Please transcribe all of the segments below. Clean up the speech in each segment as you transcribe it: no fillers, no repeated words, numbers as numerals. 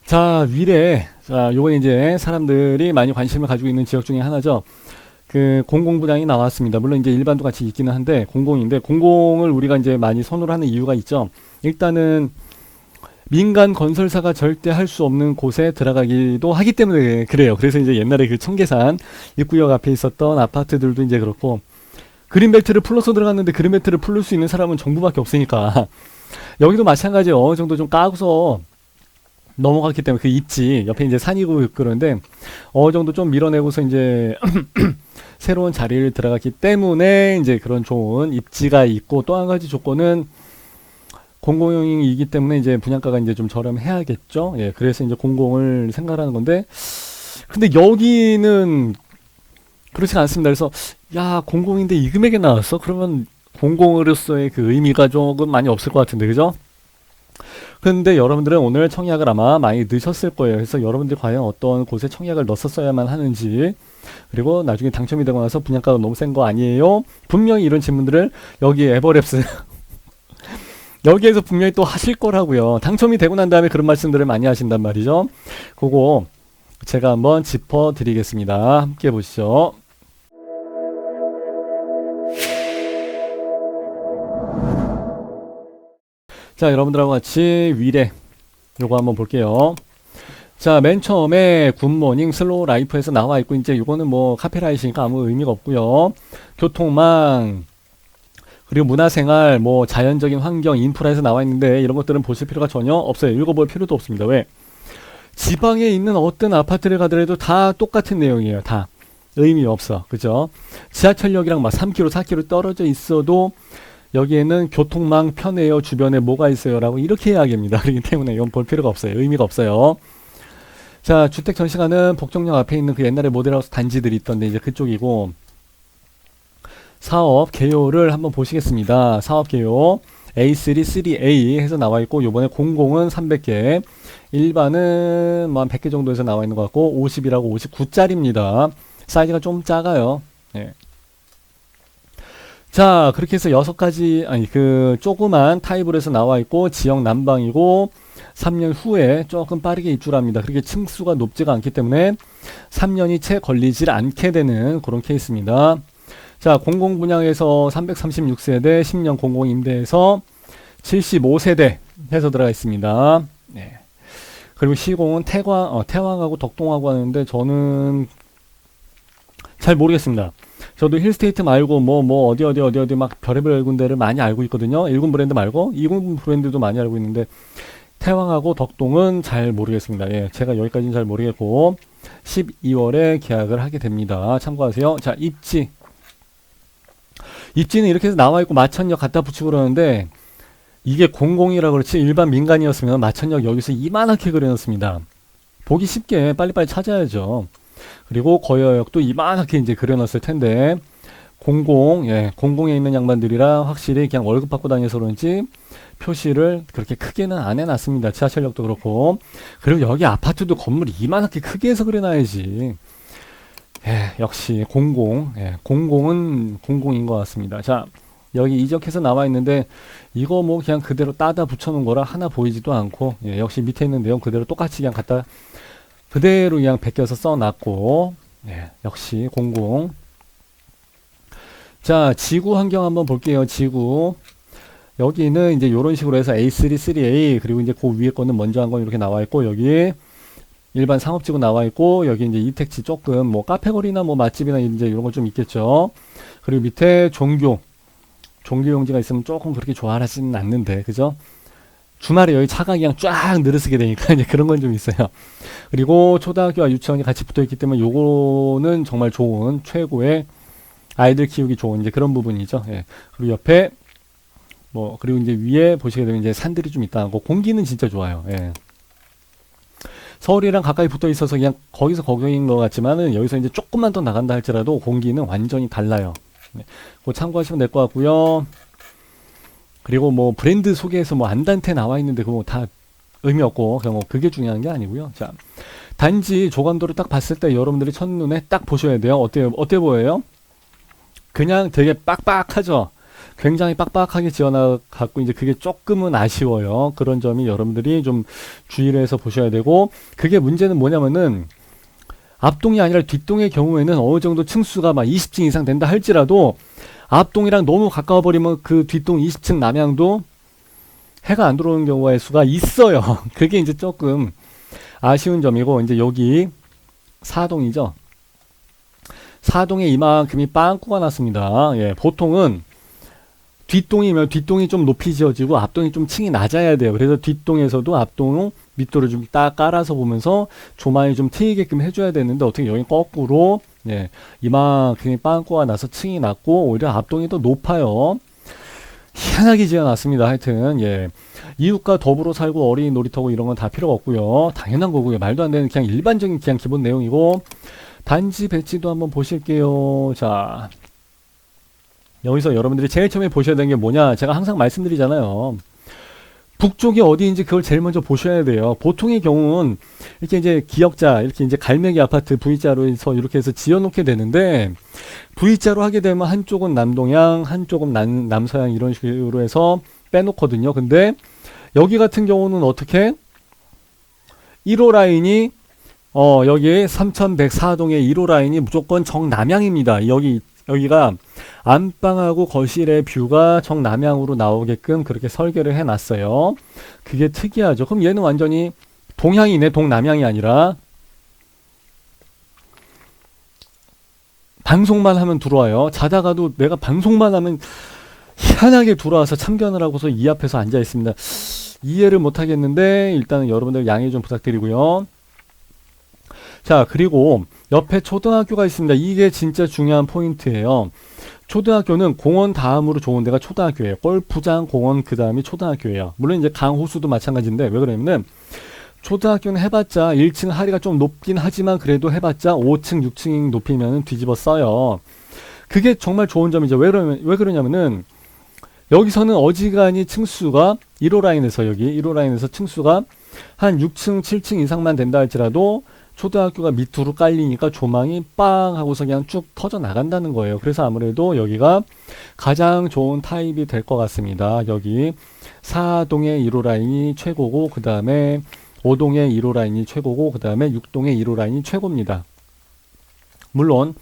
자, 위례. 자, 요건 이제 사람들이 많이 관심을 가지고 있는 지역 중에 하나죠. 그 공공분양이 나왔습니다. 물론 이제 일반도 같이 있기는 한데 공공인데 공공을 우리가 이제 많이 선호를 하는 이유가 있죠. 일단은 민간 건설사가 절대 할 수 없는 곳에 들어가기도 하기 때문에 그래요. 그래서 이제 옛날에 그 청계산 입구역 앞에 있었던 아파트들도 이제 그렇고 그린벨트를 풀러서 들어갔는데 그린벨트를 풀을 수 있는 사람은 정부밖에 없으니까 여기도 마찬가지예요. 어느 정도 좀 까고서 넘어갔기 때문에 그 입지 옆에 이제 산이고 그런데 어느 정도 좀 밀어내고서 이제 새로운 자리를 들어갔기 때문에 이제 그런 좋은 입지가 있고 또 한 가지 조건은 공공이기 때문에 이제 분양가가 이제 좀 저렴해야겠죠. 예, 그래서 이제 공공을 생각하는 건데 근데 여기는 그렇지 않습니다. 그래서 야 공공인데 이 금액에 나왔어? 그러면 공공으로서의 그 의미가 조금 많이 없을 것 같은데 그죠? 근데 여러분들은 오늘 청약을 아마 많이 넣으셨을 거예요. 그래서 여러분들이 과연 어떤 곳에 청약을 넣었어야만 하는지 그리고 나중에 당첨이 되고 나서 분양가가 너무 센 거 아니에요? 분명히 이런 질문들을 여기 에버랩스 여기에서 분명히 또 하실 거라고요. 당첨이 되고 난 다음에 그런 말씀들을 많이 하신단 말이죠. 그거 제가 한번 짚어 드리겠습니다. 함께 보시죠. 자, 여러분들하고 같이 위례 요거 한번 볼게요. 자, 맨 처음에 굿모닝 슬로우 라이프에서 나와 있고 이제 요거는 뭐 카피라이트니까 아무 의미가 없고요. 교통망 그리고 문화생활 뭐 자연적인 환경 인프라에서 나와 있는데 이런 것들은 보실 필요가 전혀 없어요. 읽어볼 필요도 없습니다. 왜? 지방에 있는 어떤 아파트를 가더라도 다 똑같은 내용이에요. 다 의미 없어. 그죠? 지하철역이랑 막 3km 4km 떨어져 있어도 여기에는 교통망 편해요. 주변에 뭐가 있어요. 라고 이렇게 이야기합니다. 그렇기 때문에 이건 볼 필요가 없어요. 의미가 없어요. 자, 주택 전시관은 복정역 앞에 있는 그 옛날에 모델하우스 단지들이 있던데 이제 그쪽이고 사업 개요를 한번 보시겠습니다. 사업 개요 A3, 3A 해서 나와 있고 요번에 공공은 300개 일반은 뭐 한 100개 정도에서 나와 있는 것 같고 50이라고 59짜리입니다. 사이즈가 좀 작아요. 네. 자, 그렇게 해서 6가지, 아니, 그, 조그만 타입으로 해서 나와 있고, 지역 난방이고, 3년 후에 조금 빠르게 입주합니다. 그렇게 층수가 높지가 않기 때문에 3년이 채 걸리질 않게 되는 그런 케이스입니다. 자, 공공 분양에서 336세대, 10년 공공 임대에서 75세대 해서 들어가 있습니다. 네. 그리고 시공은 태광하고 덕동하고 하는데 저는 잘 모르겠습니다. 저도 힐스테이트 말고 어디 막 별의별 군데를 많이 알고 있거든요. 1군 브랜드 말고 2군 브랜드도 많이 알고 있는데 태왕하고 덕동은 잘 모르겠습니다. 예, 제가 여기까지는 잘 모르겠고 12월에 계약을 하게 됩니다. 참고하세요. 자, 입지는 이렇게 해서 나와 있고 마천역 갖다 붙이고 그러는데 이게 공공이라 그렇지 일반 민간이었으면 마천역 여기서 이만하게 그려놨습니다. 보기 쉽게 빨리빨리 찾아야죠. 그리고 거여역도 이만하게 이제 그려놨을 텐데 공공에 있는 양반들이라 확실히 그냥 월급 받고 다녀서 그런지 표시를 그렇게 크게는 안 해놨습니다. 지하철역도 그렇고 그리고 여기 아파트도 건물 이만하게 크게 해서 그려놔야지. 역시 공공은 공공인 것 같습니다. 자, 여기 이적해서 나와 있는데 이거 뭐 그냥 그대로 따다 붙여놓은 거라 하나 보이지도 않고 역시 밑에 있는 내용 그대로 똑같이 그냥 갖다 그대로 그냥 베껴서 써놨고 역시 공공. 자, 지구 환경 한번 볼게요. 지구 여기는 이제 이런 식으로 해서 A3, 3A 그리고 이제 그 위에 거는 먼저 한 건 이렇게 나와 있고 여기 일반 상업지구 나와 있고 여기 이제 이택지 조금 뭐 카페거리나 뭐 맛집이나 이제 이런 거 좀 있겠죠. 그리고 밑에 종교 용지가 있으면 조금 그렇게 좋아하지는 않는데 그죠? 주말에 여기 차가 그냥 쫙 늘어서게 되니까 이제 그런 건 좀 있어요. 그리고 초등학교와 유치원이 같이 붙어 있기 때문에 요거는 정말 좋은 최고의 아이들 키우기 좋은 이제 그런 부분이죠. 예. 그리고 옆에 그리고 이제 위에 보시게 되면 이제 산들이 좀 있다고 공기는 진짜 좋아요. 예. 서울이랑 가까이 붙어 있어서 그냥 거기서 거기인 것 같지만은 여기서 이제 조금만 더 나간다 할지라도 공기는 완전히 달라요. 네. 그거 참고하시면 될 것 같고요. 그리고 뭐 브랜드 소개에서 뭐 안단테 나와 있는데 그거 다 의미 없고 그냥 뭐 그게 중요한 게 아니고요. 자, 단지 조감도를 딱 봤을 때 여러분들이 첫눈에 딱 보셔야 돼요. 어때 보여요? 그냥 되게 빡빡하죠. 굉장히 빡빡하게 지어놔갖고 이제 그게 조금은 아쉬워요. 그런 점이 여러분들이 좀 주의를 해서 보셔야 되고, 그게 문제는 뭐냐면은 앞동이 아니라 뒷동의 경우에는 어느 정도 층수가 막 20층 이상 된다 할지라도 앞동이랑 너무 가까워 버리면 그 뒷동 20층 남향도 해가 안 들어오는 경우의 수가 있어요. 그게 이제 조금 아쉬운 점이고, 이제 여기 사동이죠. 사동에 이만큼이 빵꾸가 났습니다. 예, 보통은 뒷동이면 뒷동이 좀 높이 지어지고 앞동이 좀 층이 낮아야 돼요. 그래서 뒷동에서도 앞동 밑도를 좀 딱 깔아서 보면서 조망이 좀 트이게끔 해줘야 되는데, 어떻게 여기 거꾸로 예, 이만큼이 빵꾸가 나서 층이 낮고 오히려 앞동이 더 높아요. 희한하게 지어놨습니다. 하여튼 예, 이웃과 더불어 살고 어린이 놀이터고 이런 건 다 필요가 없고요. 당연한 거고요. 말도 안 되는 그냥 일반적인 그냥 기본 내용이고, 단지 배치도 한번 보실게요. 자, 여기서 여러분들이 제일 처음에 보셔야 되는 게 뭐냐, 제가 항상 말씀드리잖아요. 북쪽이 어디인지 그걸 제일 먼저 보셔야 돼요. 보통의 경우는 이렇게 이제 기역자, 이렇게 이제 갈매기 아파트 V자로 해서 이렇게 해서 지어놓게 되는데, V자로 하게 되면 한쪽은 남동향, 한쪽은 남서향 이런 식으로 해서 빼놓거든요. 근데 여기 같은 경우는 어떻게? 1호 라인이 여기 3104동의 1호 라인이 무조건 정남향입니다. 여기가 안방하고 거실의 뷰가 정남향으로 나오게끔 그렇게 설계를 해놨어요. 그게 특이하죠. 그럼 얘는 완전히 동향이네. 동남향이 아니라. 방송만 하면 들어와요. 자다가도 내가 방송만 하면 희한하게 들어와서 참견을 하고서 이 앞에서 앉아 있습니다. 이해를 못 하겠는데 일단은 여러분들 양해 좀 부탁드리고요. 자, 그리고 옆에 초등학교가 있습니다. 이게 진짜 중요한 포인트예요. 초등학교는 공원 다음으로 좋은 데가 초등학교예요. 골프장, 공원 그 다음이 초등학교예요. 물론 이제 강호수도 마찬가지인데, 왜 그러냐면은 초등학교는 해봤자 1층 하리가 좀 높긴 하지만 그래도 해봤자 5층, 6층 높이면 뒤집어 써요. 그게 정말 좋은 점이죠. 왜 그러냐면은 여기서는 어지간히 층수가 1호 라인에서 여기 1호 라인에서 층수가 한 6층, 7층 이상만 된다 할지라도 초등학교가 밑으로 깔리니까 조망이 빵 하고서 그냥 쭉 터져 나간다는 거예요. 그래서 아무래도 여기가 가장 좋은 타입이 될 것 같습니다. 여기 4동의 1호 라인이 최고고, 그 다음에 5동의 1호 라인이 최고고, 그 다음에 6동의 1호 라인이 최고입니다. 물론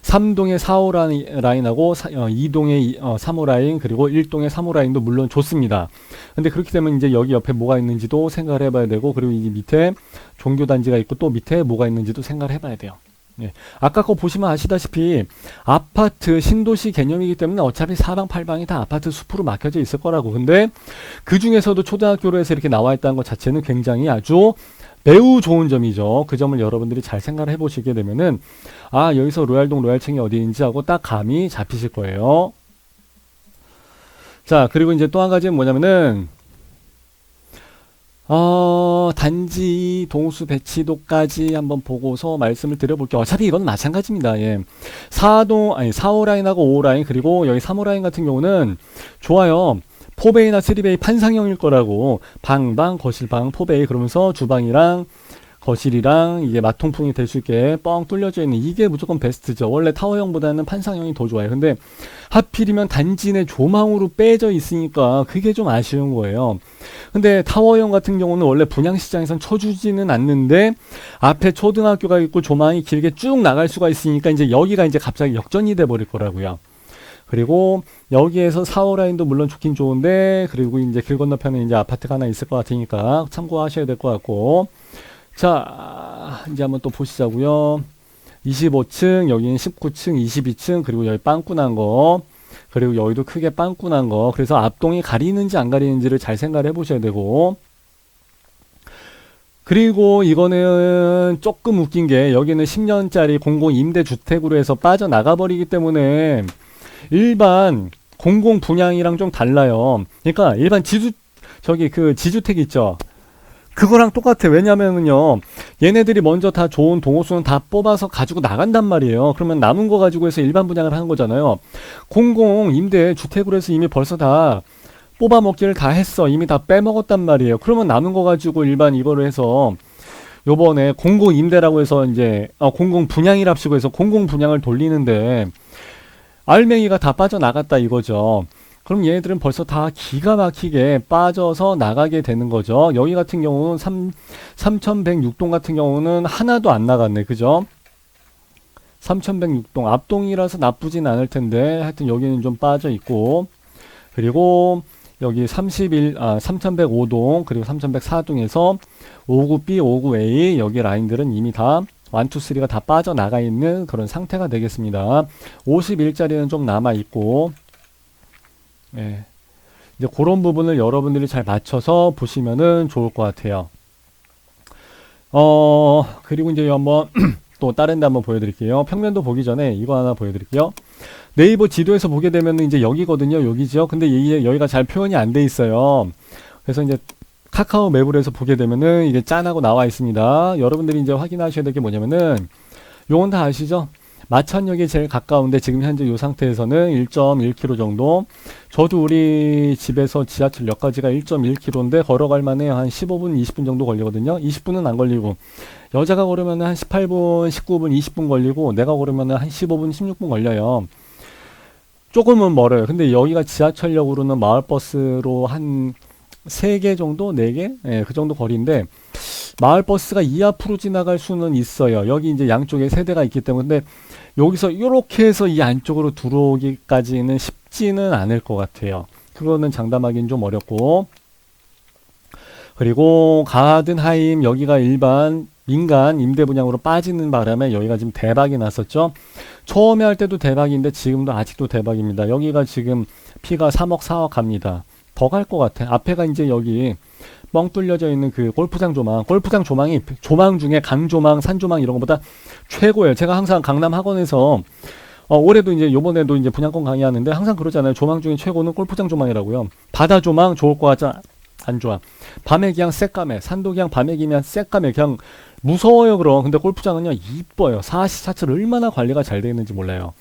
3동의 4호 라인하고 2동의 3호 라인, 그리고 1동의 3호 라인도 물론 좋습니다. 근데 그렇게 되면 이제 여기 옆에 뭐가 있는지도 생각을 해봐야 되고, 그리고 이 밑에 종교단지가 있고 또 밑에 뭐가 있는지도 생각을 해봐야 돼요. 예. 아까 거 보시면 아시다시피 아파트 신도시 개념이기 때문에 어차피 사방팔방이 다 아파트 숲으로 막혀져 있을 거라고. 근데 그 중에서도 초등학교로 해서 이렇게 나와 있다는 것 자체는 굉장히 아주 매우 좋은 점이죠. 그 점을 여러분들이 잘 생각을 해보시게 되면은, 아, 여기서 로얄동 로얄층이 어디인지 하고 딱 감이 잡히실 거예요. 자, 그리고 이제 또 한 가지는 뭐냐면은 단지 동수 배치도까지 한번 보고서 말씀을 드려볼게요. 어차피 이건 마찬가지입니다. 예. 4호 라인하고 5호 라인, 그리고 여기 3호 라인 같은 경우는 좋아요. 4베이나 3베이 판상형일 거라고. 방, 거실방, 4베이, 그러면서 주방이랑 거실이랑 이게 마통풍이 될 수 있게 뻥 뚫려져 있는, 이게 무조건 베스트죠. 원래 타워형보다는 판상형이 더 좋아요. 근데 하필이면 단지 내 조망으로 빼져 있으니까 그게 좀 아쉬운 거예요. 근데 타워형 같은 경우는 원래 분양시장에선 쳐주지는 않는데 앞에 초등학교가 있고 조망이 길게 쭉 나갈 수가 있으니까 이제 여기가 이제 갑자기 역전이 돼 버릴 거라고요. 그리고 여기에서 4호 라인도 물론 좋긴 좋은데, 그리고 이제 길 건너편에 이제 아파트가 하나 있을 것 같으니까 참고하셔야 될 것 같고. 자, 이제 한번 또 보시자고요. 25층, 여기는 19층, 22층, 그리고 여기 빵꾸 난 거, 그리고 여기도 크게 빵꾸 난 거. 그래서 앞동이 가리는지 안 가리는지를 잘 생각을 해보셔야 되고. 그리고 이거는 조금 웃긴 게, 여기는 10년짜리 공공임대주택으로 해서 빠져나가 버리기 때문에 일반 공공 분양이랑 좀 달라요. 그러니까 일반 지주택 있죠. 그거랑 똑같아. 왜냐면은요, 얘네들이 먼저 다 좋은 동호수는 다 뽑아서 가지고 나간단 말이에요. 그러면 남은 거 가지고 해서 일반 분양을 하는 거잖아요. 공공 임대 주택으로 해서 이미 벌써 다 뽑아먹기를 다 했어. 이미 다 빼먹었단 말이에요. 그러면 남은 거 가지고 일반 이거를 해서 요번에 공공 임대라고 해서 이제 공공 분양이랍시고 해서 공공 분양을 돌리는데 알맹이가 다 빠져나갔다 이거죠. 그럼 얘네들은 벌써 다 기가 막히게 빠져서 나가게 되는 거죠. 여기 같은 경우는 3106동 같은 경우는 하나도 안 나갔네. 그죠? 3106동 앞동이라서 나쁘진 않을 텐데 하여튼 여기는 좀 빠져 있고, 그리고 여기 3105동 그리고 3104동에서 59B, 59A 여기 라인들은 이미 다 1, 2, 3가 다 빠져나가 있는 그런 상태가 되겠습니다. 51짜리는 좀 남아 있고, 예. 이제 그런 부분을 여러분들이 잘 맞춰서 보시면은 좋을 것 같아요. 그리고 이제 한번 또 다른 데 한번 보여드릴게요. 평면도 보기 전에 이거 하나 보여드릴게요. 네이버 지도에서 보게 되면은 이제 여기거든요. 여기죠. 근데 여기가 잘 표현이 안 돼 있어요. 그래서 이제 카카오 맵으로 해서 보게 되면은 이게 짠하고 나와 있습니다. 여러분들이 이제 확인하셔야 될 게 뭐냐면은 요건 다 아시죠? 마천역이 제일 가까운데 지금 현재 이 상태에서는 1.1km 정도. 저도 우리 집에서 지하철역까지가 1.1km인데 걸어갈 만해 한 15분, 20분 정도 걸리거든요. 20분은 안 걸리고 여자가 걸으면 한 18분, 19분, 20분 걸리고 내가 걸으면 한 15분, 16분 걸려요. 조금은 멀어요. 근데 여기가 지하철역으로는 마을버스로 한 3개 정도? 4개? 예, 그 정도 거리인데 마을버스가 이 앞으로 지나갈 수는 있어요. 여기 이제 양쪽에 세대가 있기 때문에. 근데 여기서 이렇게 해서 이 안쪽으로 들어오기까지는 쉽지는 않을 것 같아요. 그거는 장담하기는 좀 어렵고. 그리고 가든하임 여기가 일반 민간 임대 분양으로 빠지는 바람에 여기가 지금 대박이 났었죠. 처음에 할 때도 대박인데 지금도 아직도 대박입니다. 여기가 지금 피가 3억 4억 갑니다. 더 갈 것 같아. 앞에가 이제 여기 뻥 뚫려져 있는 그 골프장 조망. 골프장 조망이 조망 중에 강조망, 산조망 이런 것보다 최고예요. 제가 항상 강남 학원에서 올해도 이제 요번에도 이제 분양권 강의하는데 항상 그러잖아요. 조망 중에 최고는 골프장 조망이라고요. 바다 조망 좋을 것 같아. 안 좋아. 밤에 그냥 새까매. 산도 그냥 밤에 기면 새까매. 그냥 무서워요, 그럼. 근데 골프장은요, 이뻐요. 사시사철 얼마나 관리가 잘 되어 있는지 몰라요.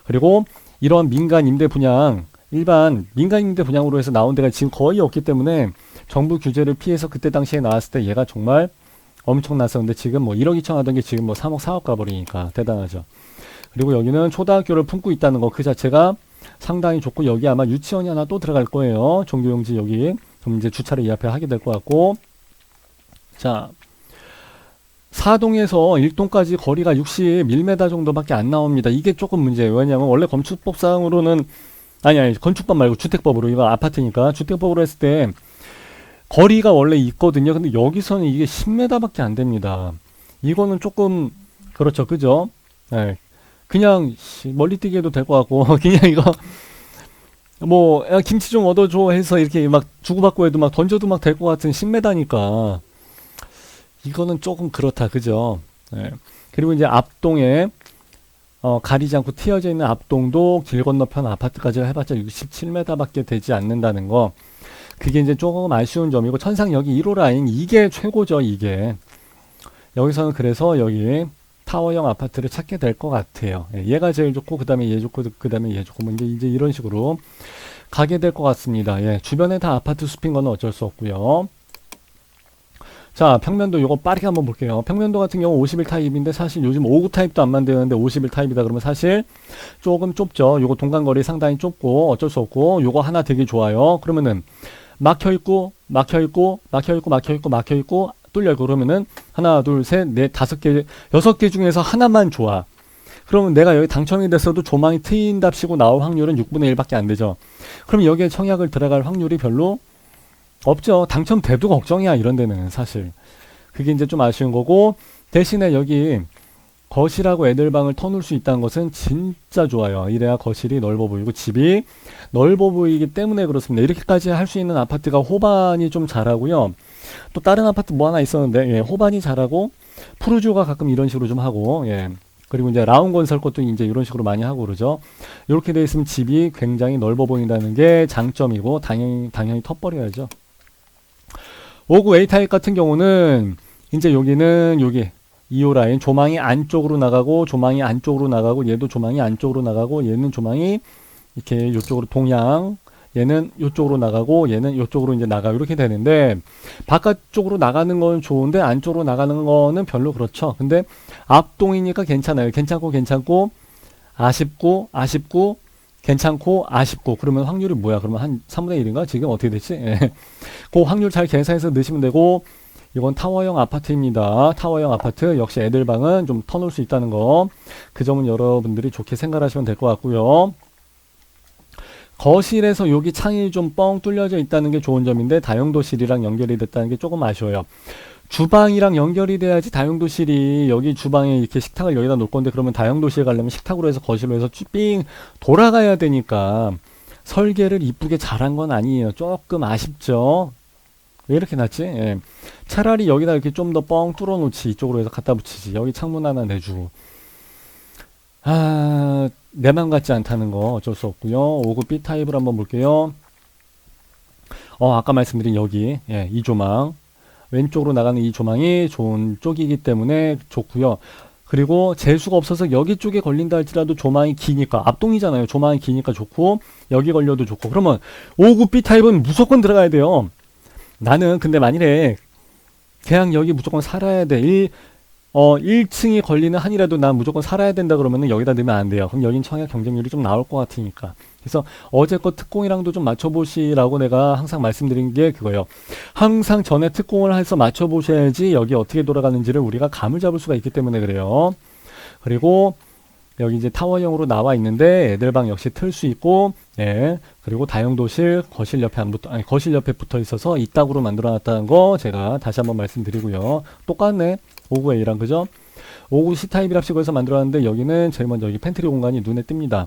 그리고 이런 민간 임대 분양, 일반 민간 임대 분양으로 해서 나온 데가 지금 거의 없기 때문에 정부 규제를 피해서 그때 당시에 나왔을 때 얘가 정말 엄청났었는데 지금 뭐 1억 2천 하던 게 지금 뭐 3억 4억 가버리니까 대단하죠. 그리고 여기는 초등학교를 품고 있다는 거 그 자체가 상당히 좋고, 여기 아마 유치원이 하나 또 들어갈 거예요. 종교용지 여기. 그럼 이제 주차를 이 앞에 하게 될 것 같고. 자, 4동에서 1동까지 거리가 61m 정도밖에 안 나옵니다. 이게 조금 문제예요. 왜냐하면 원래 건축법상으로는 아니 건축법 말고 주택법으로, 이거 아파트니까 주택법으로 했을 때 거리가 원래 있거든요. 근데 여기서는 이게 10m밖에 안 됩니다. 이거는 조금 그렇죠, 그죠? 네. 그냥 멀리 뛰게 해도 될 것 같고 그냥 이거 뭐 야, 김치 좀 얻어줘 해서 이렇게 막 주고받고 해도 막 던져도 막 될 것 같은 10m니까 이거는 조금 그렇다, 그죠? 네. 그리고 이제 앞동에 가리지 않고 튀어져 있는 앞동도 길 건너편 아파트까지 해봤자 67m밖에 되지 않는다는 거. 그게 이제 조금 아쉬운 점이고, 천상여기 1호 라인 이게 최고죠. 이게 여기서는 그래서 여기 타워형 아파트를 찾게 될 것 같아요. 예, 얘가 제일 좋고 그 다음에 얘 좋고 그 다음에 얘 좋고 뭐 이제 이런 식으로 가게 될 것 같습니다. 예, 주변에 다 아파트 숲인 건 어쩔 수 없고요. 자, 평면도 요거 빠르게 한번 볼게요. 평면도 같은 경우 51 타입인데 사실 요즘 59 타입도 안 만드는데 51 타입이다 그러면 사실 조금 좁죠. 요거 동간거리 상당히 좁고 어쩔 수 없고, 요거 하나 되게 좋아요. 그러면은 막혀있고 막혀있고 막혀있고 막혀있고 막혀있고 뚫려있고 그러면은 하나 둘 셋 넷 다섯 개 여섯 개 중에서 하나만 좋아. 그러면 내가 여기 당첨이 됐어도 조망이 트인답시고 나올 확률은 6분의 1밖에 안 되죠. 그럼 여기에 청약을 들어갈 확률이 별로 없죠. 당첨돼도 걱정이야, 이런 데는 사실. 그게 이제 좀 아쉬운 거고, 대신에 여기 거실하고 애들방을 터놓을 수 있다는 것은 진짜 좋아요. 이래야 거실이 넓어 보이고 집이 넓어 보이기 때문에 그렇습니다. 이렇게까지 할 수 있는 아파트가 호반이 좀 잘하고요. 또 다른 아파트 뭐 하나 있었는데, 예, 호반이 잘하고 푸르주가 가끔 이런 식으로 좀 하고, 예. 그리고 이제 라운건설 것도 이제 이런 식으로 많이 하고 그러죠. 이렇게 돼 있으면 집이 굉장히 넓어 보인다는 게 장점이고, 당연히 턱버려야죠. 59 A 타입 같은 경우는 이제 여기는 여기 2호 라인 조망이 안쪽으로 나가고, 조망이 안쪽으로 나가고, 얘도 조망이 안쪽으로 나가고, 얘는 조망이 이렇게 이쪽으로 동양, 얘는 이쪽으로 나가고, 얘는 이쪽으로 이제 나가고, 이렇게 되는데, 바깥쪽으로 나가는 건 좋은데 안쪽으로 나가는 거는 별로 그렇죠. 근데 앞동이니까 괜찮아요. 괜찮고 아쉽고 괜찮고 아쉽고 그러면 확률이 뭐야? 그러면 한 3분의 1인가? 지금 어떻게 됐지? 예. 그 확률 잘 계산해서 넣으시면 되고 이건 타워형 아파트입니다. 타워형 아파트 역시 애들 방은 좀 터놓을 수 있다는 거. 그 점은 여러분들이 좋게 생각하시면 될 것 같고요. 거실에서 여기 창이 좀 뻥 뚫려져 있다는 게 좋은 점인데 다용도실이랑 연결이 됐다는 게 조금 아쉬워요. 주방이랑 연결이 돼야지 다용도실이 여기 주방에 이렇게 식탁을 여기다 놓을 건데 그러면 다용도실 가려면 식탁으로 해서 거실로 해서 삥 돌아가야 되니까 설계를 이쁘게 잘한 건 아니에요. 조금 아쉽죠. 왜 이렇게 놨지? 예. 차라리 여기다 이렇게 좀 더 뻥 뚫어 놓지. 이쪽으로 해서 갖다 붙이지. 여기 창문 하나 내주고. 아, 내 맘 같지 않다는 거 어쩔 수 없고요. 5급 B타입을 한번 볼게요. 아까 말씀드린 여기, 예, 이 조망. 왼쪽으로 나가는 이 조망이 좋은 쪽이기 때문에 좋고요. 그리고 재수가 없어서 여기 쪽에 걸린다 할지라도 조망이 기니까 앞동이잖아요. 조망이 기니까 좋고 여기 걸려도 좋고 그러면 5급 B타입은 무조건 들어가야 돼요. 나는 근데 만일에 그냥 여기 무조건 살아야 돼. 1층이 걸리는 한이라도 난 무조건 살아야 된다 그러면은 여기다 넣으면 안 돼요. 그럼 여긴 청약 경쟁률이 좀 나올 것 같으니까. 그래서 어제껏 특공이랑도 좀 맞춰보시라고 내가 항상 말씀드린 게 그거예요. 항상 전에 특공을 해서 맞춰보셔야지 여기 어떻게 돌아가는지를 우리가 감을 잡을 수가 있기 때문에 그래요. 그리고 여기 이제 타워형으로 나와 있는데 애들방 역시 틀 수 있고, 예. 그리고 다용도실 거실 옆에 거실 옆에 붙어 있어서 이따구로 만들어 놨다는 거 제가 다시 한번 말씀드리고요. 똑같네. 59A랑 그죠? 59 C타입이랍시고 해서 만들어 놨는데 여기는 제일 먼저 여기 팬트리 공간이 눈에 띕니다.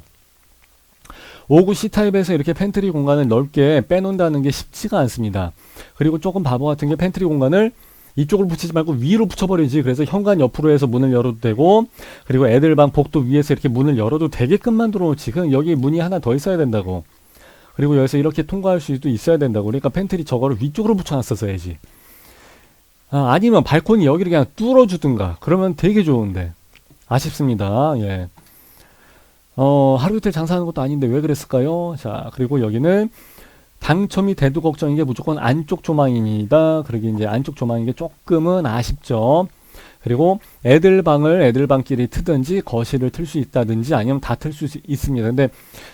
59 C타입에서 이렇게 팬트리 공간을 넓게 빼놓는다는 게 쉽지가 않습니다. 그리고 조금 바보 같은 게 팬트리 공간을 이쪽을 붙이지 말고 위로 붙여버리지. 그래서 현관 옆으로 해서 문을 열어도 되고 그리고 애들 방 복도 위에서 이렇게 문을 열어도 되게끔 만들어 놓지. 그럼 여기 문이 하나 더 있어야 된다고. 그리고 여기서 이렇게 통과할 수도 있어야 된다고. 그러니까 팬트리 저거를 위쪽으로 붙여놨었어야지. 아니면 발코니 여기를 그냥 뚫어주든가. 그러면 되게 좋은데. 아쉽습니다. 예. 하루 이틀 장사하는 것도 아닌데 왜 그랬을까요? 자, 그리고 여기는 당첨이 돼도 걱정인 게 무조건 안쪽 조망입니다. 그러기 이제 안쪽 조망인 게 조금은 아쉽죠. 그리고 애들 방을 애들 방끼리 트든지 거실을 틀 수 있다든지 아니면 다 틀 수 있습니다. 근데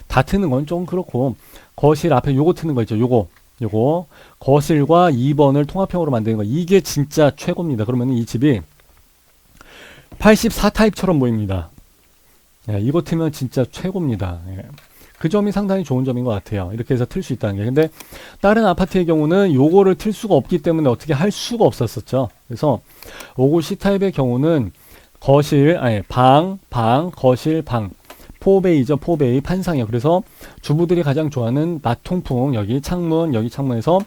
다 트는 건 좀 그렇고 거실 앞에 요거 트는 거 있죠. 요거 거실과 2번을 통합형으로 만드는 거 이게 진짜 최고입니다. 그러면 이 집이 84 타입처럼 보입니다. 예, 이거 트면 진짜 최고입니다. 예. 그 점이 상당히 좋은 점인 것 같아요. 이렇게 해서 틀 수 있다는 게. 근데 다른 아파트의 경우는 요거를 틀 수가 없기 때문에 어떻게 할 수가 없었었죠. 그래서 59 C타입의 경우는 거실, 방, 거실, 방. 포베이죠. 포베이, 판상이요. 그래서 주부들이 가장 좋아하는 마통풍, 여기 창문에서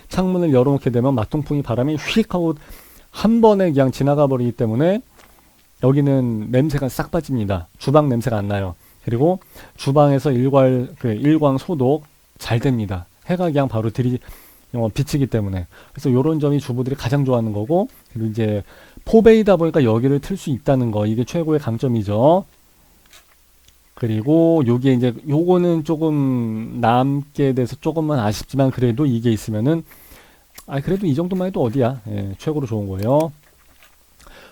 창문을 열어놓게 되면 마통풍이 바람이 휙 하고 한 번에 그냥 지나가 버리기 때문에 여기는 냄새가 싹 빠집니다. 주방 냄새가 안 나요. 그리고 주방에서 일광 소독 잘 됩니다. 해가 그냥 바로 비치기 때문에. 그래서 요런 점이 주부들이 가장 좋아하는 거고, 그리고 이제 포베이다 보니까 여기를 틀 수 있다는 거, 이게 최고의 강점이죠. 그리고 여기에 이제 요거는 조금 남게 돼서 조금은 아쉽지만 그래도 이게 있으면은 그래도 이 정도만 해도 어디야. 예, 최고로 좋은 거예요.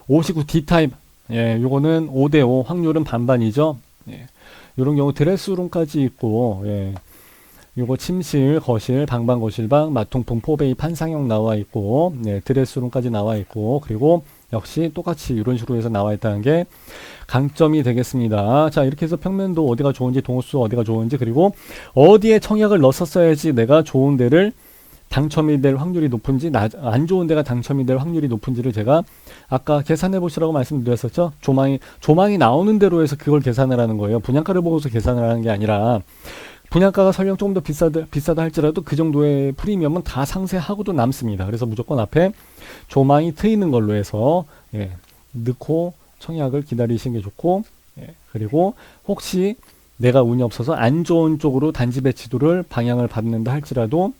59 D타입. 예, 요거는 5대5 확률은 반반이죠. 예. 요런 경우 드레스룸까지 있고, 예. 요거 침실, 거실, 방방, 거실방, 마통풍, 포베이, 판상형 나와 있고, 네, 드레스룸까지 나와 있고, 그리고 역시 똑같이 이런 식으로 해서 나와 있다는 게 강점이 되겠습니다. 자, 이렇게 해서 평면도 어디가 좋은지, 동호수 어디가 좋은지, 그리고 어디에 청약을 넣었어야지 내가 좋은 데를 당첨이 될 확률이 높은지, 안 좋은 데가 당첨이 될 확률이 높은지를 제가 아까 계산해 보시라고 말씀드렸었죠. 조망이 나오는 대로 해서 그걸 계산을 하는 거예요. 분양가를 보고서 계산을 하는 게 아니라, 분양가가 설령 조금 더 비싸다 할지라도 그 정도의 프리미엄은 다 상세하고도 남습니다. 그래서 무조건 앞에 조망이 트이는 걸로 해서, 예, 넣고 청약을 기다리시는 게 좋고, 예, 그리고 혹시 내가 운이 없어서 안 좋은 쪽으로 단지 배치도를 방향을 받는다 할지라도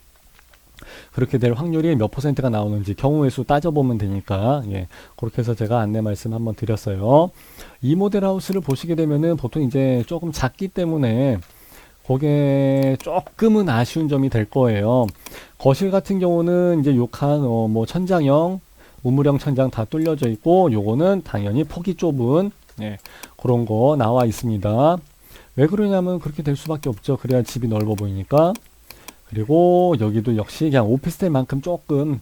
그렇게 될 확률이 몇 %가 나오는지 경우의 수 따져보면 되니까, 예, 그렇게 해서 제가 안내 말씀 한번 드렸어요. 이 모델 하우스를 보시게 되면은 보통 이제 조금 작기 때문에 그게 조금은 아쉬운 점이 될 거예요. 거실 같은 경우는 이제 욕한 뭐 천장형, 우물형 천장 다 뚫려져 있고, 요거는 당연히 폭이 좁은, 예, 그런 거 나와 있습니다. 왜 그러냐면 그렇게 될 수밖에 없죠. 그래야 집이 넓어 보이니까. 그리고 여기도 역시 그냥 오피스텔만큼 조금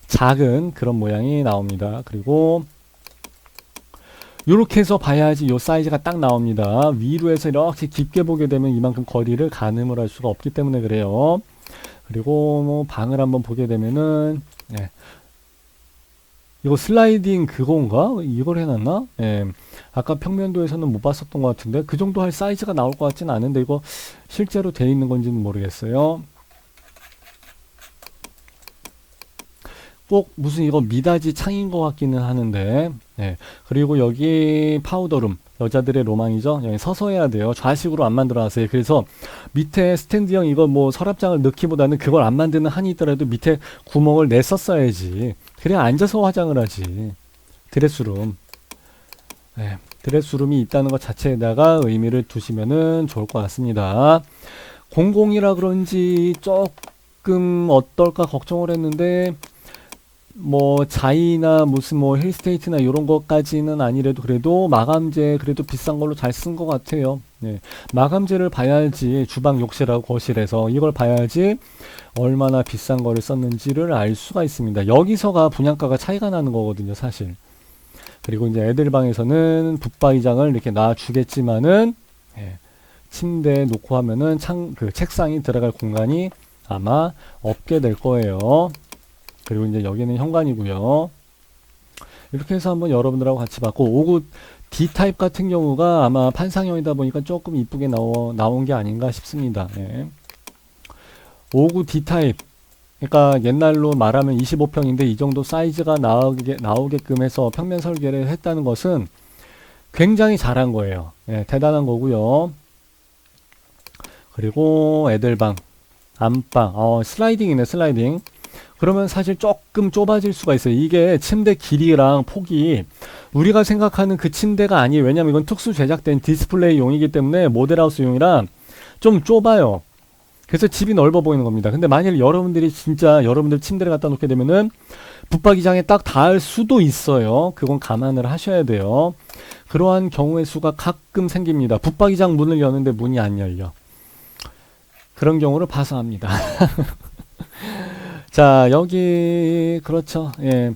작은 그런 모양이 나옵니다. 그리고 이렇게 해서 봐야지 요 사이즈가 딱 나옵니다. 위로 해서 이렇게 깊게 보게 되면 이만큼 거리를 가늠을 할 수가 없기 때문에 그래요. 그리고 뭐 방을 한번 보게 되면은 예. 이거 슬라이딩 그건가? 이걸 해놨나? 예. 아까 평면도에서는 못 봤었던 것 같은데 그 정도 할 사이즈가 나올 것 같진 않은데 이거 실제로 돼 있는 건지는 모르겠어요. 꼭 무슨 이거 미닫이 창인 것 같기는 하는데 예. 그리고 여기 파우더룸 여자들의 로망이죠. 여기 서서 해야 돼요. 좌식으로 안 만들어놨어요. 그래서 밑에 스탠드형 이거 뭐 서랍장을 넣기보다는 그걸 안 만드는 한이 있더라도 밑에 구멍을 냈었어야지. 그래야 앉아서 화장을 하지. 드레스룸. 예. 드레스룸이 있다는 것 자체에다가 의미를 두시면은 좋을 것 같습니다. 공공이라 그런지 조금 어떨까 걱정을 했는데 뭐 자이나 무슨 뭐 힐스테이트나 이런 것까지는 아니래도 그래도 마감재 그래도 비싼 걸로 잘 쓴 것 같아요. 네. 마감재를 봐야지 주방 욕실하고 거실에서 이걸 봐야지 얼마나 비싼 거를 썼는지를 알 수가 있습니다. 여기서가 분양가가 차이가 나는 거거든요, 사실. 그리고 이제 애들 방에서는 붙박이장을 이렇게 놔주겠지만은 예, 침대에 놓고 하면은 그 책상이 들어갈 공간이 아마 없게 될 거예요. 그리고 이제 여기는 현관이고요. 이렇게 해서 한번 여러분들하고 같이 봤고 5구 D타입 같은 경우가 아마 판상형이다 보니까 조금 이쁘게 나온 게 아닌가 싶습니다. 네. 5구 D타입 그러니까 옛날로 말하면 25평인데 이 정도 사이즈가 나오게끔 해서 평면 설계를 했다는 것은 굉장히 잘한 거예요. 네, 대단한 거고요. 그리고 애들방, 안방, 슬라이딩이네 슬라이딩. 그러면 사실 조금 좁아질 수가 있어요. 이게 침대 길이랑 폭이 우리가 생각하는 그 침대가 아니에요. 왜냐면 이건 특수 제작된 디스플레이용이기 때문에 모델하우스용이라 좀 좁아요. 그래서 집이 넓어 보이는 겁니다. 근데 만일 여러분들이 진짜 여러분들 침대를 갖다 놓게 되면은 붙박이장에 딱 닿을 수도 있어요. 그건 감안을 하셔야 돼요. 그러한 경우의 수가 가끔 생깁니다. 붙박이장 문을 여는데 문이 안 열려. 그런 경우를 봐서 합니다. 자, 여기 그렇죠. 예.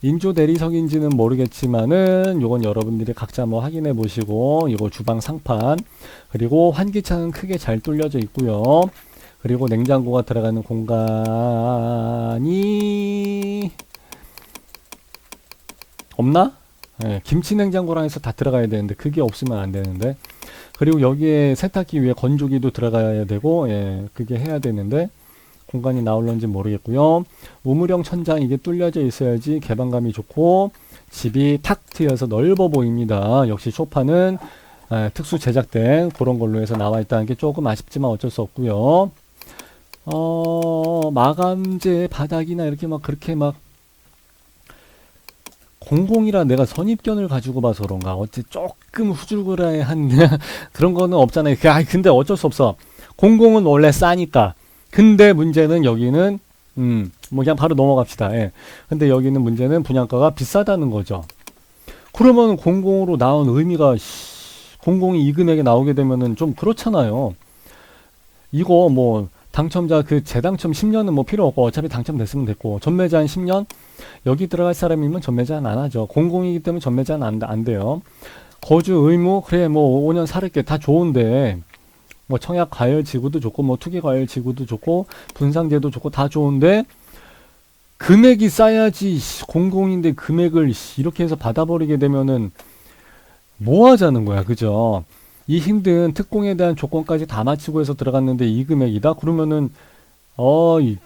인조 대리석인지는 모르겠지만은 요건 여러분들이 각자 뭐 확인해 보시고 이거 주방 상판 그리고 환기창은 크게 잘 뚫려져 있고요. 그리고 냉장고가 들어가는 공간이 없나? 예, 김치 냉장고랑 해서 다 들어가야 되는데 그게 없으면 안 되는데 그리고 여기에 세탁기 위에 건조기도 들어가야 되고 예, 그게 해야 되는데 공간이 나올런지 모르겠고요. 우물형 천장 이게 뚫려져 있어야지 개방감이 좋고 집이 탁 트여서 넓어 보입니다. 역시 소파는 특수 제작된 그런 걸로 해서 나와 있다는 게 조금 아쉽지만 어쩔 수 없고요. 마감재 바닥이나 이렇게 막 그렇게 막 공공이라 내가 선입견을 가지고 봐서 그런가 어째 조금 후줄그레한 그런 거는 없잖아요. 근데 어쩔 수 없어. 공공은 원래 싸니까. 근데 문제는 여기는 뭐 그냥 바로 넘어갑시다. 예. 근데 여기는 문제는 분양가가 비싸다는 거죠. 그러면 공공으로 나온 의미가 공공이 이 금액에 나오게 되면은 좀 그렇잖아요. 이거 뭐 당첨자 그 재당첨 10년은 뭐 필요 없고 어차피 당첨됐으면 됐고 전매 제한 10년 여기 들어갈 사람이면 전매 제한 안 하죠. 공공이기 때문에 전매 제한 안 돼요. 거주 의무 그래 뭐 5년 살을게 다 좋은데 뭐 청약 과열 지구도 좋고 뭐 투기 과열 지구도 좋고 분상제도 좋고 다 좋은데 금액이 싸야지 공공인데 금액을 이렇게 해서 받아버리게 되면은 뭐 하자는 거야 그죠? 이 힘든 특공에 대한 조건까지 다 마치고 해서 들어갔는데 이 금액이다? 그러면은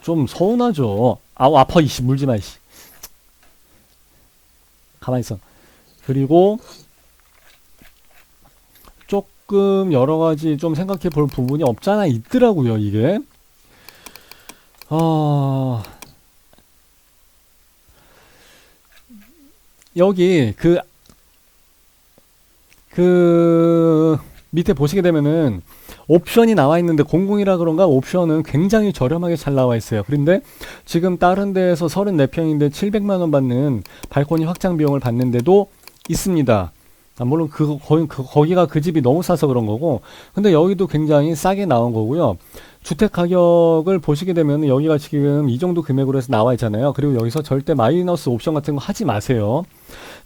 좀 서운하죠. 아우 아파 이씨 물지마 이씨 가만히 있어. 그리고 조금 여러 가지 좀 생각해 볼 부분이 없잖아 있더라고요 이게. 여기 그 밑에 보시게 되면은 옵션이 나와 있는데 공공이라 그런가 옵션은 굉장히 저렴하게 잘 나와 있어요. 그런데 지금 다른 데에서 34평인데 700만 원 받는 발코니 확장 비용을 받는 데도 있습니다. 물론 거기가 그 집이 너무 싸서 그런 거고, 근데 여기도 굉장히 싸게 나온 거고요. 주택 가격을 보시게 되면 여기가 지금 이 정도 금액으로 해서 나와 있잖아요. 그리고 여기서 절대 마이너스 옵션 같은 거 하지 마세요.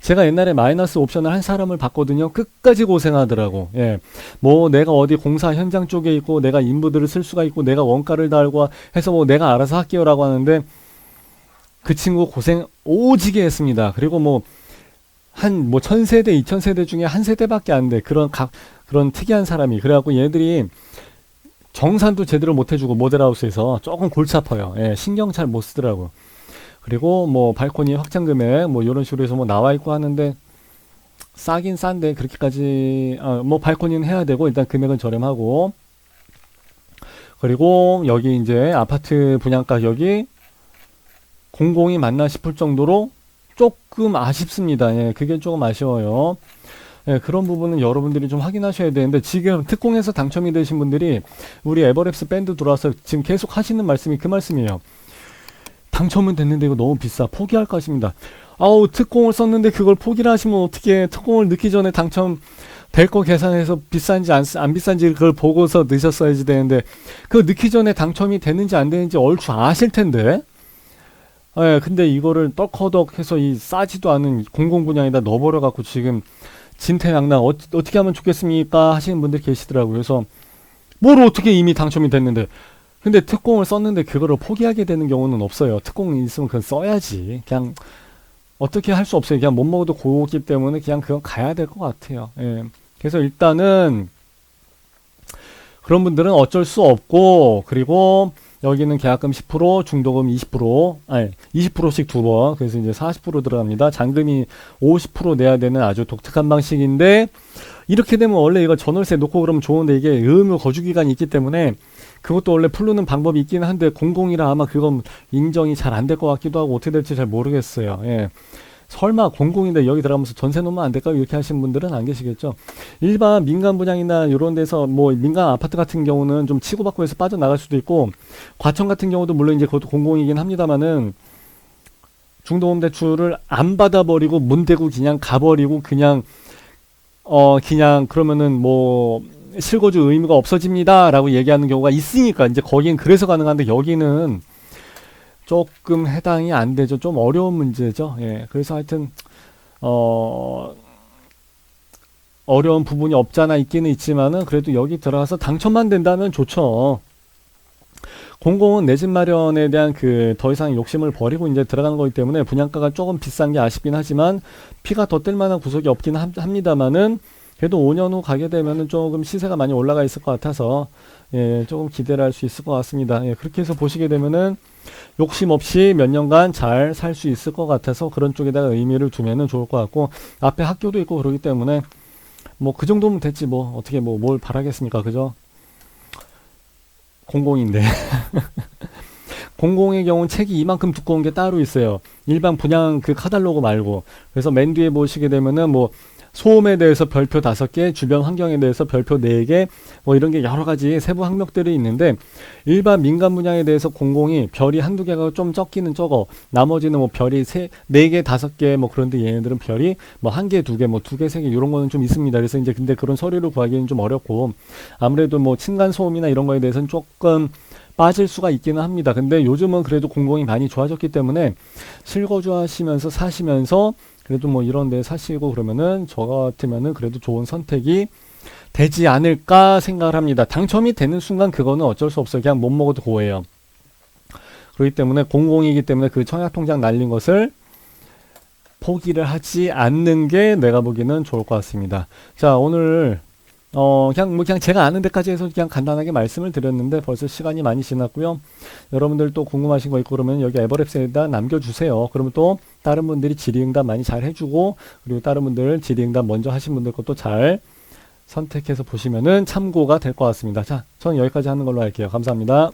제가 옛날에 마이너스 옵션을 한 사람을 봤거든요. 끝까지 고생하더라고. 예. 뭐 내가 어디 공사 현장 쪽에 있고 내가 인부들을 쓸 수가 있고 내가 원가를 달고 해서 뭐 내가 알아서 할게요라고 하는데 그 친구 고생 오지게 했습니다. 그리고 뭐 한 뭐 1000세대, 2000세대 중에 한 세대밖에 안 돼. 그런 특이한 사람이. 그래갖고 얘들이 정산도 제대로 못 해주고 모델하우스에서 조금 골치 아파요. 예, 신경 잘 못 쓰더라고. 그리고 뭐 발코니 확장 금액 뭐 이런 식으로 해서 뭐 나와 있고 하는데 싸긴 싼데 그렇게까지 뭐 발코니는 해야 되고 일단 금액은 저렴하고, 그리고 여기 이제 아파트 분양가 격이 공공이 맞나 싶을 정도로 조금 아쉽습니다. 예, 그게 조금 아쉬워요. 예, 그런 부분은 여러분들이 좀 확인하셔야 되는데, 지금 특공에서 당첨이 되신 분들이 우리 에버랩스 밴드 들어와서 지금 계속 하시는 말씀이 그 말씀이에요. 당첨은 됐는데 이거 너무 비싸. 포기할까 하십니다. 아우, 특공을 썼는데 그걸 포기를 하시면 어떻게, 특공을 넣기 전에 당첨 될 거 계산해서 비싼지 안 비싼지 그걸 보고서 넣으셨어야지 되는데, 그거 넣기 전에 당첨이 되는지 안 되는지 얼추 아실 텐데. 예, 근데 이거를 떡허덕 해서 이 싸지도 않은 공공 분야에다 넣어버려 갖고 지금 진퇴양난 어떻게 하면 좋겠습니까 하시는 분들 계시더라고요. 그래서 뭘 어떻게 이미 당첨이 됐는데, 근데 특공을 썼는데 그거를 포기하게 되는 경우는 없어요. 특공이 있으면 그건 써야지. 그냥 어떻게 할 수 없어요. 그냥 못 먹어도 고기 때문에 그냥 그건 가야 될 것 같아요. 예. 그래서 일단은 그런 분들은 어쩔 수 없고, 그리고 여기는 계약금 10%, 중도금 20%, 아니 20%씩 두 번, 그래서 이제 40% 들어갑니다. 잔금이 50% 내야 되는 아주 독특한 방식인데, 이렇게 되면 원래 이거 전월세 놓고 그러면 좋은데 이게 의무 거주 기간이 있기 때문에 그것도 원래 풀르는 방법이 있기는 한데 공공이라 아마 그건 인정이 잘 안 될 것 같기도 하고 어떻게 될지 잘 모르겠어요. 예. 설마 공공인데 여기 들어가면서 전세 놓으면 안 될까요? 이렇게 하시는 분들은 안 계시겠죠. 일반 민간 분양이나 이런 데서 뭐 민간 아파트 같은 경우는 좀 치고받고 해서 빠져나갈 수도 있고, 과천 같은 경우도 물론 이제 그것도 공공이긴 합니다만은 중도금 대출을 안 받아버리고 문 대고 그냥 가버리고 그냥 그러면은 뭐 실거주 의무가 없어집니다 라고 얘기하는 경우가 있으니까 이제 거긴 그래서 가능한데, 여기는 조금 해당이 안 되죠. 좀 어려운 문제죠. 예. 그래서 하여튼, 어려운 부분이 없잖아 있기는 있지만은 그래도 여기 들어가서 당첨만 된다면 좋죠. 공공은 내 집 마련에 대한 그 더 이상 욕심을 버리고 이제 들어가는 거기 때문에 분양가가 조금 비싼 게 아쉽긴 하지만 피가 더 뜰 만한 구석이 없긴 합니다만은, 그래도 5년 후 가게 되면은 조금 시세가 많이 올라가 있을 것 같아서 예, 조금 기대를 할 수 있을 것 같습니다. 예, 그렇게 해서 보시게 되면은 욕심 없이 몇 년간 잘 살 수 있을 것 같아서 그런 쪽에다가 의미를 두면은 좋을 것 같고, 앞에 학교도 있고 그러기 때문에 뭐 그 정도면 됐지 뭐 어떻게 뭐 뭘 바라겠습니까, 그죠? 공공인데. 공공의 경우는 책이 이만큼 두꺼운 게 따로 있어요. 일반 분양 그 카탈로그 말고. 그래서 맨 뒤에 보시게 되면은 뭐 소음에 대해서 별표 5개, 주변 환경에 대해서 별표 4개, 뭐 이런 게 여러 가지 세부 항목들이 있는데, 일반 민간 분양에 대해서 공공이 별이 한두 개가 좀 적기는 적어. 나머지는 뭐 별이 4개, 5개, 뭐 그런데 얘네들은 별이 뭐 1개, 2개, 뭐 2개, 3개, 이런 거는 좀 있습니다. 그래서 이제 근데 그런 서류를 구하기는 좀 어렵고, 아무래도 뭐 층간 소음이나 이런 거에 대해서는 조금 빠질 수가 있기는 합니다. 근데 요즘은 그래도 공공이 많이 좋아졌기 때문에 실거주 하시면서 사시면서 그래도 뭐 이런 데 사시고 그러면은 저 같으면은 그래도 좋은 선택이 되지 않을까 생각을 합니다. 당첨이 되는 순간 그거는 어쩔 수 없어요. 그냥 못 먹어도 고해요. 그렇기 때문에 공공이기 때문에 그 청약통장 날린 것을 포기를 하지 않는 게 내가 보기에는 좋을 것 같습니다. 자, 오늘 그냥 제가 아는 데까지 해서 그냥 간단하게 말씀을 드렸는데 벌써 시간이 많이 지났고요. 여러분들 또 궁금하신 거 있고 그러면 여기 에버랩스에다 남겨주세요. 그러면 또 다른 분들이 질의응답 많이 잘 해주고, 그리고 다른 분들 질의응답 먼저 하신 분들 것도 잘 선택해서 보시면은 참고가 될 것 같습니다. 자, 저는 여기까지 하는 걸로 할게요. 감사합니다.